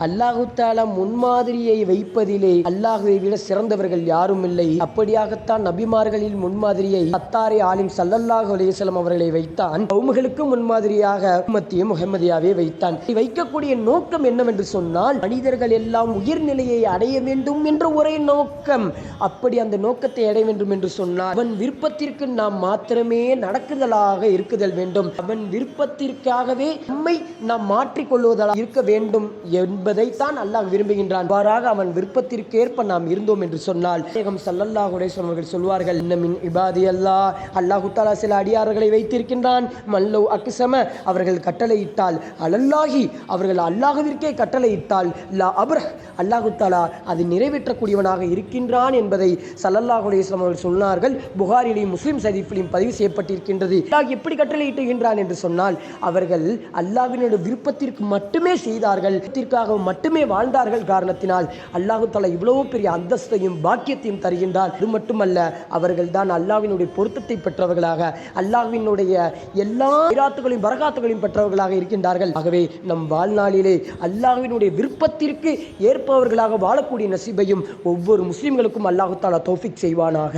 அல்லாஹு தாலா முன்மாதிரியை வைப்பதிலே அல்லாஹுவை விட சிறந்தவர்கள் யாரும் இல்லை. அப்படியாகத்தான் நபிமார்களில் முன்மாதிரியை அத்தாரே ஆலிம் ஸல்லல்லாஹு அலைஹி வஸல்லம் அவர்களை வைத்தான். கௌமுகளுக்கு முன்மாதிரியாக உம்மத்திய முஹம்மதியாவே வைத்தான். வைக்கக்கூடிய நோக்கம் என்னவென்று சொன்னால், மனிதர்கள் எல்லாம் உயிர்நிலையை அடைய வேண்டும் என்ற ஒரே நோக்கம். அப்படி அந்த நோக்கத்தை அடைய வேண்டும் என்று சொன்னால், அவன் விருப்பத்திற்கு நாம் மாத்திரமே நடக்குதலாக இருக்குதல் வேண்டும். அவன் விருப்பத்திற்காகவே நம்மை நாம் மாற்றிக்கொள்வதாக இருக்க வேண்டும் என்பதைத்தான் அல்லாஹ் விரும்புகின்றான். அவ்வாறாக அவன் விருப்பத்திற்கேற்ப நாம் இருந்தோம் என்று சொன்னால், ஸல்லல்லாஹு அலைஹி வஸல்லம் அவர்கள் சொல்வார்கள், இன்னமின் இபாதி அல்லாஹ், அல்லாஹு தஆலா சில அடியார்களை வைத்திருக்கின்றான். மல்லவ் அக்ஸம, அவர்கள் கட்டளையிட்டால், அலல்லாஹி, அவர்கள் அல்லாஹ்விற்கே கட்டளையிட்டால், லா அப்ரஹ், அல்லாஹு தஆலா அதை நிறைவேற்றக்கூடியவனாக இருக்கின்றான் என்பதை ஸல்லல்லாஹு அலைஹி வஸல்லம் அவர்கள் சொன்னார்கள். புகாரிலையும் முஸ்லிம் ஷரீஃபிலும் பதிவு செய்யப்பட்டிருக்கின்றது. அல்லாஹ் எப்படி கட்டளையிட்டுகின்றான் என்று சொன்னால், அவர்கள் அல்லாஹ்வினுடைய விருப்பத்திற்கு மட்டுமே செய்தார்கள், மட்டுமே வாழ்ந்தார்கள். காரணத்தினால் அல்லாஹு தஆலா இவ்வளவு பெரிய அந்தஸ்தையும் பாக்கியத்தையும் தருகின்றார். இது மட்டுமல்ல, அவர்கள் தான் அல்லாஹ்வினுடைய பொருத்தத்தை பெற்றவர்களாக, அல்லாஹ்வினுடைய எல்லா இராத்துகளையும் பரகாத்துகளையும் பெற்றவர்களாக இருக்கின்றார்கள். ஆகவே நம் வாழ்நாளிலே அல்லாஹ்வினுடைய விருப்பத்திற்கு ஏற்பவர்களாக வாழக்கூடிய நசீபையும் ஒவ்வொரு முஸ்லிம்களுக்கும் அல்லாஹு தஆலா தௌஃபீக் செய்வானாக.